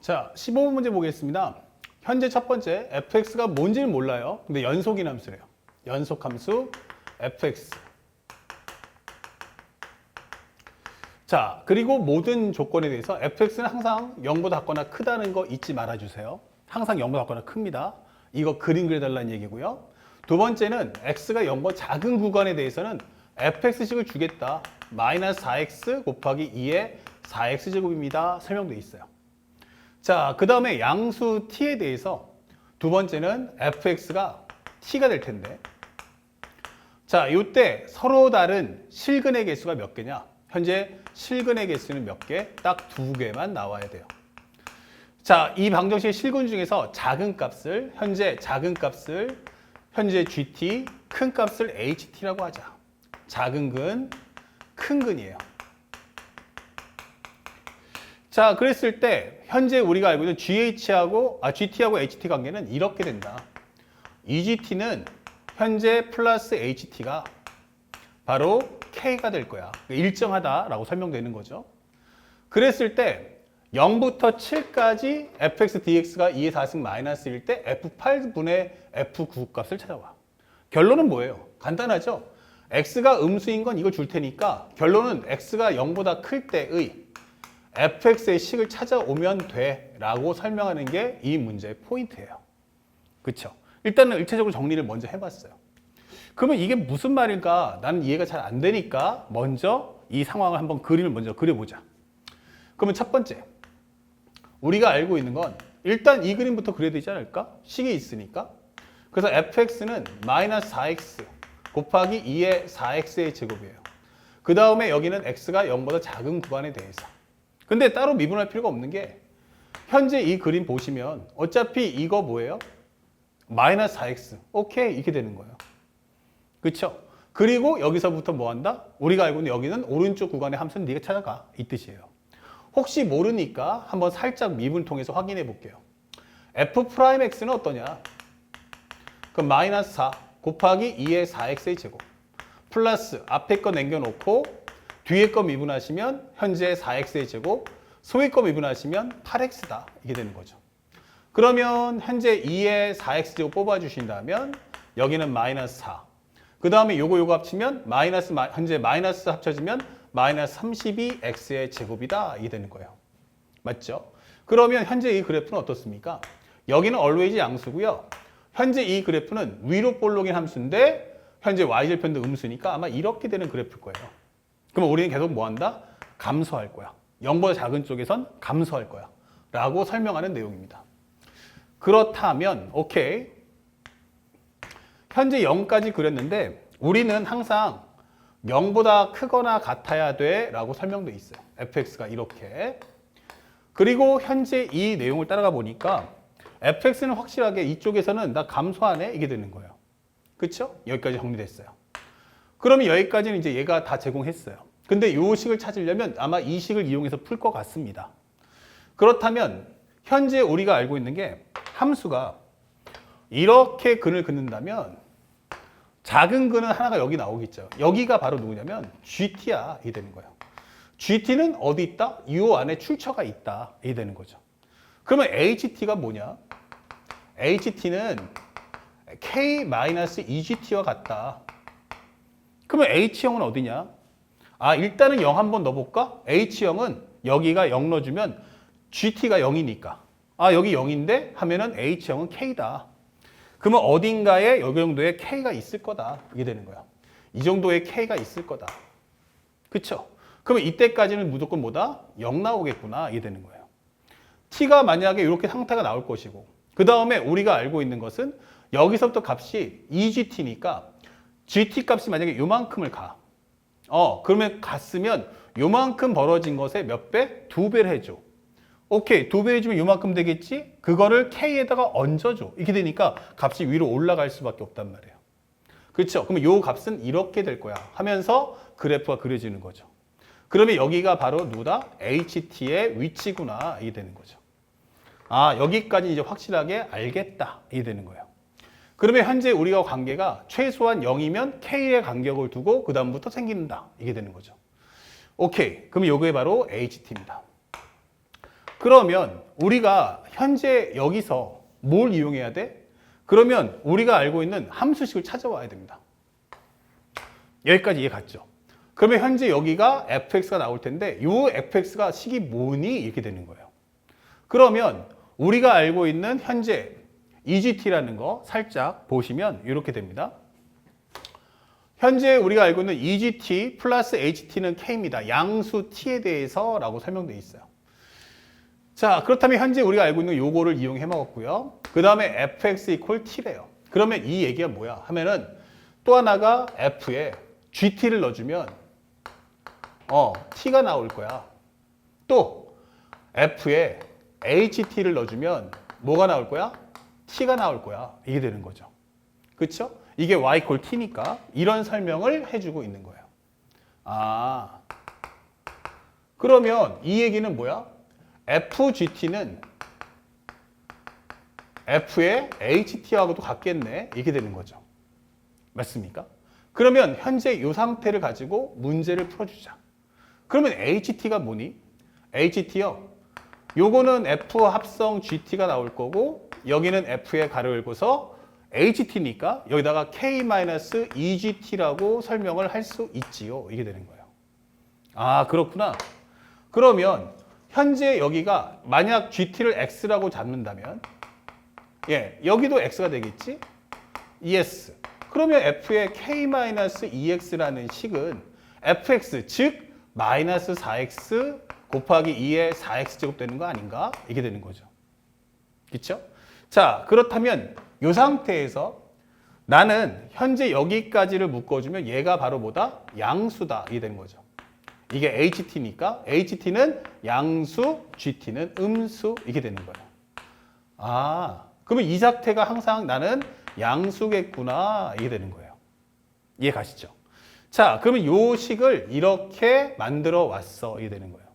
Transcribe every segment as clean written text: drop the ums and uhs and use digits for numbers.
자, 15번 문제 보겠습니다. 현재 첫 번째 fx가 뭔지는 몰라요. 근데 연속인 함수래요. 연속 함수 fx. 자, 그리고 모든 조건에 대해서 fx는 항상 0보다 작거나 크다는 거 잊지 말아주세요. 항상 0보다 작거나 큽니다. 이거 그림 그려달라는 얘기고요. 두 번째는 x가 0보다 작은 구간에 대해서는 fx식을 주겠다. 마이너스 4x 곱하기 2의 4x 제곱입니다. 설명되어 있어요. 자, 그 다음에 양수 t에 대해서 두 번째는 fx가 t가 될 텐데, 자, 이때 서로 다른 실근의 개수가 몇 개냐? 현재 실근의 개수는 몇 개? 딱 2개만 나와야 돼요. 자, 이 방정식의 실근 중에서 작은 값을 현재 gt, 큰 값을 ht라고 하자. 작은 근, 큰 근이에요. 자, 그랬을 때 현재 우리가 알고 있는 GT하고 HT 관계는 이렇게 된다. EGT는 현재 플러스 HT가 바로 K가 될 거야. 일정하다라고 설명되는 거죠. 그랬을 때 0부터 7까지 fx dx가 2의 4승 마이너스일 때 f8분의 f9 값을 찾아와. 결론은 뭐예요? 간단하죠? x가 음수인 건 이걸 줄 테니까 결론은 x가 0보다 클 때의 fx의 식을 찾아오면 돼 라고 설명하는 게 이 문제의 포인트예요. 그쵸? 일단은 일차적으로 정리를 먼저 해봤어요. 그러면 이게 무슨 말일까? 나는 이해가 잘 안 되니까 먼저 이 상황을 한번 그림을 먼저 그려보자. 그러면 첫 번째, 우리가 알고 있는 건 일단 이 그림부터 그려야 되지 않을까? 식이 있으니까. 그래서 fx는 마이너스 4x 곱하기 2의 4x의 제곱이에요. 그 다음에 여기는 x가 0보다 작은 구간에 대해서. 근데 따로 미분할 필요가 없는 게 현재 이 그림 보시면 어차피 이거 뭐예요? 마이너스 4x. 오케이. 이렇게 되는 거예요. 그쵸? 그리고 여기서부터 뭐 한다? 우리가 알고 있는 여기는 오른쪽 구간의 함수는 네가 찾아가. 이 뜻이에요. 혹시 모르니까 한번 살짝 미분 통해서 확인해 볼게요. f'x는 어떠냐? 그럼 마이너스 4 곱하기 2의 4x의 제곱 플러스 앞에 거 남겨놓고 뒤에 거 미분하시면 현재 4x의 제곱, 소위 거 미분하시면 8x다. 이게 되는 거죠. 그러면 현재 2의 4x 제곱 뽑아주신다면 여기는 마이너스 4. 그 다음에 요거 합치면 현재 마이너스 합쳐지면 마이너스 32x의 제곱이다. 이게 되는 거예요. 맞죠? 그러면 현재 이 그래프는 어떻습니까? 여기는 always 양수고요. 현재 이 그래프는 위로 볼록인 함수인데 현재 y절편도 음수니까 아마 이렇게 되는 그래프일 거예요. 그럼 우리는 계속 뭐 한다? 감소할 거야. 0보다 작은 쪽에선 감소할 거야. 라고 설명하는 내용입니다. 그렇다면 오케이. 현재 0까지 그렸는데 우리는 항상 0보다 크거나 같아야 돼 라고 설명돼 있어요. fx가 이렇게. 그리고 현재 이 내용을 따라가 보니까 fx는 확실하게 이쪽에서는 나 감소하네 이게 되는 거예요. 그쵸? 여기까지 정리됐어요. 그러면 여기까지는 이제 얘가 다 제공했어요. 근데 이 식을 찾으려면 아마 이 식을 이용해서 풀 것 같습니다. 그렇다면 현재 우리가 알고 있는 게 함수가 이렇게 근을 긋는다면 작은 근은 하나가 여기 나오겠죠. 여기가 바로 누구냐면 GT야. 이게 되는 거예요. GT는 어디 있다? 이 안에 출처가 있다. 이게 되는 거죠. 그러면 HT가 뭐냐? HT는 K-2GT와 같다. 그러면 H형은 어디냐? 일단은 0 한번 넣어볼까? H형은 여기가 0 넣어주면 GT가 0이니까. 여기 0인데 하면은 H형은 K다. 그러면 어딘가에 여기 정도의 K가 있을 거다. 이게 되는 거야. 이 정도의 K가 있을 거다. 그쵸? 그러면 이때까지는 무조건 뭐다? 0 나오겠구나. 이게 되는 거예요. T가 만약에 이렇게 상태가 나올 것이고 그 다음에 우리가 알고 있는 것은 여기서부터 값이 2GT니까 GT 값이 만약에 요만큼을 가. 그러면 갔으면 요만큼 벌어진 것에 몇 배? 2배를 해줘. 오케이, 2배 해주면 요만큼 되겠지? 그거를 K에다가 얹어줘. 이렇게 되니까 값이 위로 올라갈 수밖에 없단 말이에요. 그렇죠? 그러면 요 값은 이렇게 될 거야 하면서 그래프가 그려지는 거죠. 그러면 여기가 바로 누구다? HT의 위치구나. 이게 되는 거죠. 여기까지 이제 확실하게 알겠다. 이게 되는 거예요. 그러면 현재 우리가 관계가 최소한 0이면 K의 간격을 두고 그 다음부터 생긴다. 이게 되는 거죠. 오케이. 그럼 요게 바로 HT입니다. 그러면 우리가 현재 여기서 뭘 이용해야 돼? 그러면 우리가 알고 있는 함수식을 찾아와야 됩니다. 여기까지 이해 갔죠? 그러면 현재 여기가 fx가 나올 텐데 이 fx가 식이 뭐니? 이렇게 되는 거예요. 그러면 우리가 알고 있는 현재 EGT라는 거 살짝 보시면 이렇게 됩니다. 현재 우리가 알고 있는 EGT 플러스 HT는 K입니다. 양수 T에 대해서 라고 설명되어 있어요. 자, 그렇다면 현재 우리가 알고 있는 요거를 이용해 먹었고요. 그 다음에 fx equal t래요. 그러면 이 얘기가 뭐야? 하면은 또 하나가 f에 gt를 넣어주면 t가 나올 거야. 또 f에 ht를 넣어주면 뭐가 나올 거야? t가 나올 거야. 이게 되는 거죠. 그쵸? 이게 y equal t니까 이런 설명을 해주고 있는 거예요. 아, 그러면 이 얘기는 뭐야? FGT는 F의 HT하고도 같겠네. 이렇게 되는 거죠. 맞습니까? 그러면 현재 이 상태를 가지고 문제를 풀어주자. 그러면 HT가 뭐니? HT요. 요거는 F 합성 GT가 나올 거고 여기는 F의 가로 열고서 HT니까 여기다가 K-EGT라고 설명을 할 수 있지요. 이게 되는 거예요. 아, 그렇구나. 그러면 현재 여기가 만약 GT를 X라고 잡는다면 여기도 X가 되겠지? ES. 그러면 F의 K-EX라는 식은 FX, 즉 마이너스 4X 곱하기 2의 4X 제곱 되는 거 아닌가? 이게 되는 거죠. 그렇죠? 자, 그렇다면 이 상태에서 나는 현재 여기까지를 묶어주면 얘가 바로 뭐다? 양수다. 이게 되는 거죠. 이게 HT니까 HT는 양수, GT는 음수 이게 되는 거예요. 아, 그러면 이 상태가 항상 나는 양수겠구나 이게 되는 거예요. 이해 가시죠? 자, 그러면 요 식을 이렇게 만들어 왔어 이게 되는 거예요.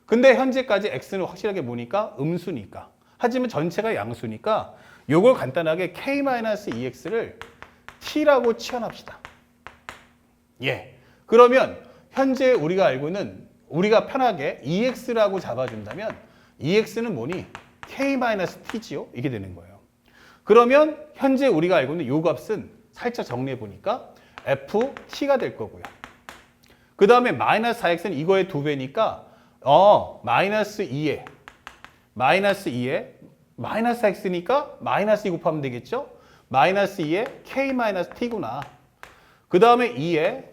근데 현재까지 X는 확실하게 뭐니까? 음수니까. 하지만 전체가 양수니까 요걸 간단하게 K-EX를 T라고 치환합시다. 그러면 현재 우리가 알고 있는 우리가 편하게 EX라고 잡아준다면 EX는 뭐니? K-T지요? 이게 되는 거예요. 그러면 현재 우리가 알고 있는 이 값은 살짝 정리해 보니까 FT가 될 거고요. 그 다음에 마이너스 4X는 이거의 2배니까 마이너스 2에 마이너스 4X니까 마이너스 2 곱하면 되겠죠? 마이너스 2에 K-T구나. 그 다음에 2에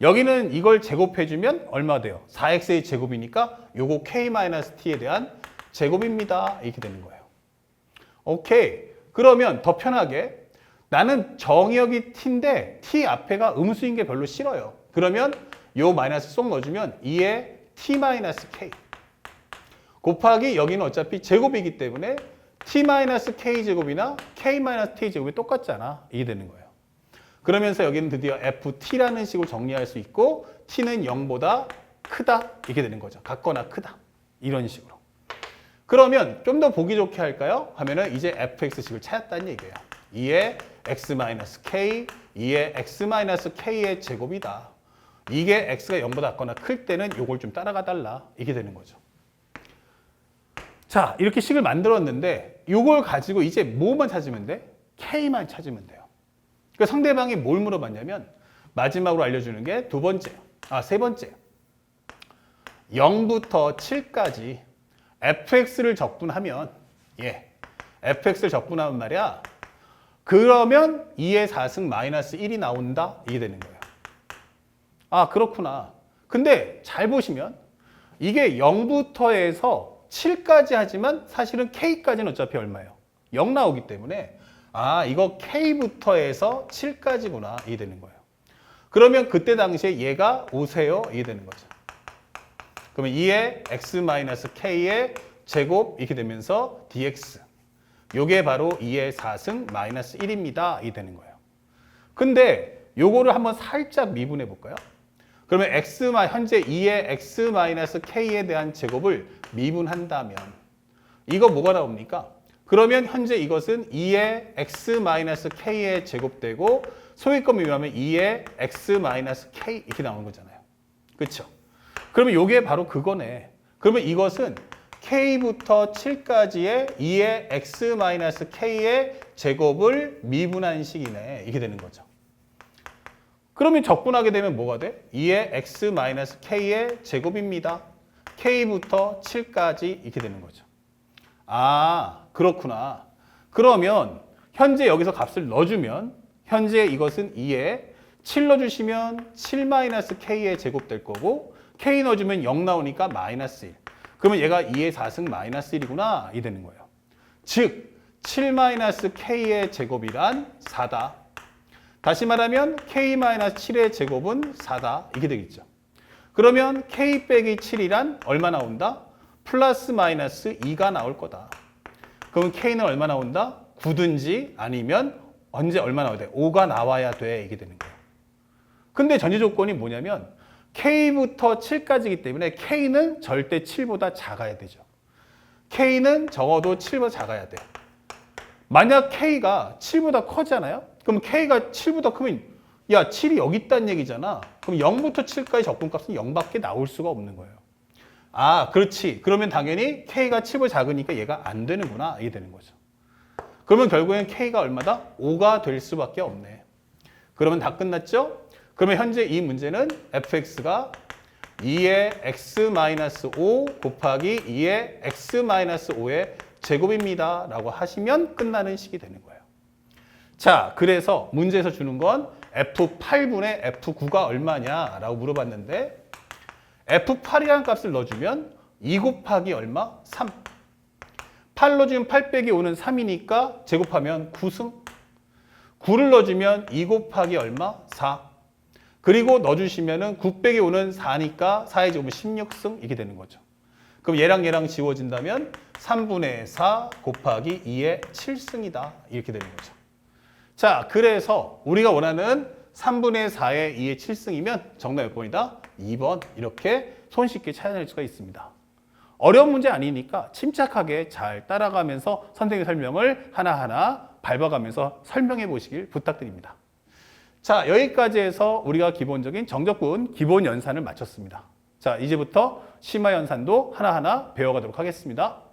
여기는 이걸 제곱해주면 얼마 돼요? 4x의 제곱이니까 요거 k-t에 대한 제곱입니다. 이렇게 되는 거예요. 오케이. 그러면 더 편하게 나는 정의역이 t인데 t 앞에가 음수인 게 별로 싫어요. 그러면 요 마이너스 쏙 넣어주면 2의 t-k 곱하기 여기는 어차피 제곱이기 때문에 t-k 제곱이나 k-t 제곱이 똑같잖아. 이게 되는 거예요. 그러면서 여기는 드디어 FT라는 식으로 정리할 수 있고 T는 0보다 크다 이렇게 되는 거죠. 같거나 크다 이런 식으로. 그러면 좀 더 보기 좋게 할까요? 하면은 이제 FX식을 찾았다는 얘기예요. 2의 X-K, 2의 X-K의 제곱이다. 이게 X가 0보다 같거나 클 때는 이걸 좀 따라가 달라 이게 되는 거죠. 자, 이렇게 식을 만들었는데 이걸 가지고 이제 뭐만 찾으면 돼? K만 찾으면 돼요. 그러니까 상대방이 뭘 물어봤냐면 마지막으로 알려주는 게 세 번째 0부터 7까지 fx를 적분하면 fx를 적분하면 말이야 그러면 2의 4승 마이너스 1이 나온다 이게 되는 거예요. 아, 그렇구나. 근데 잘 보시면 이게 0부터 해서 7까지 하지만 사실은 k까지는 어차피 얼마예요? 0 나오기 때문에 아, 이거 K부터 해서 7까지구나. 이게 되는 거예요. 그러면 그때 당시에 얘가 5세요. 이게 되는 거죠. 그러면 2의 X-K의 제곱 이렇게 되면서 dx. 요게 바로 2의 4승 마이너스 1입니다. 이게 되는 거예요. 근데 요거를 한번 살짝 미분해 볼까요? 그러면 현재 2의 X-K에 대한 제곱을 미분한다면 이거 뭐가 나옵니까? 그러면 현재 이것은 2의 X-K의 제곱되고 소위권 미분하면 2의 X-K 이렇게 나오는 거잖아요. 그렇죠? 그러면 이게 바로 그거네. 그러면 이것은 k부터 7까지의 2의 x-k의 제곱을 미분한 식이네. 이게 되는 거죠. 그러면 적분하게 되면 뭐가 돼? 2의 x-k의 제곱입니다. k부터 7까지 이렇게 되는 거죠. 아, 그렇구나. 그러면 현재 여기서 값을 넣어주면 현재 이것은 2에 7 넣어주시면 7-k의 제곱 될 거고 k 넣어주면 0 나오니까 -1. 그러면 얘가 2의 4승 -1이구나. 이 되는 거예요. 즉 7-k의 제곱이란 4다. 다시 말하면 k-7의 제곱은 4다. 이게 되겠죠. 그러면 k 빼기 7이란 얼마 나온다? 플러스 마이너스 2가 나올 거다. 그럼 k는 얼마 나온다? 9든지 아니면 언제 얼마 나와야 돼? 5가 나와야 돼. 이게 되는 거예요. 근데 전제 조건이 뭐냐면 k부터 7까지이기 때문에 k는 절대 7보다 작아야 되죠. k는 적어도 7보다 작아야 돼. 만약 k가 7보다 커지잖아요? 그럼 k가 7보다 크면 야 7이 여기 있다는 얘기잖아. 그럼 0부터 7까지 적분값은 0밖에 나올 수가 없는 거예요. 아 그렇지. 그러면 당연히 k가 7보다 작으니까 얘가 안 되는구나. 이게 되는 거죠. 그러면 결국엔 k가 얼마다? 5가 될 수밖에 없네. 그러면 다 끝났죠? 그러면 현재 이 문제는 fx가 2의 x-5 곱하기 2의 x-5의 제곱입니다. 라고 하시면 끝나는 식이 되는 거예요. 자, 그래서 문제에서 주는 건 f8분의 f9가 얼마냐 라고 물어봤는데 f8이라는 값을 넣어주면 2 곱하기 얼마? 3. 8 넣어주면 8 빼기 5는 3이니까 제곱하면 9승. 9를 넣어주면 2 곱하기 얼마? 4. 그리고 넣어주시면은 9 빼기 5는 4니까 4의 제곱은 16승 이렇게 되는 거죠. 그럼 얘랑 지워진다면 3분의 4 곱하기 2의 7승이다. 이렇게 되는 거죠. 자, 그래서 우리가 원하는 3분의 4의 2의 7승이면 정답 몇 번이다? 2번. 이렇게 손쉽게 찾아낼 수가 있습니다. 어려운 문제 아니니까 침착하게 잘 따라가면서 선생님의 설명을 하나하나 밟아가면서 설명해 보시길 부탁드립니다. 자, 여기까지 해서 우리가 기본적인 정적분 기본 연산을 마쳤습니다. 자, 이제부터 심화 연산도 하나하나 배워가도록 하겠습니다.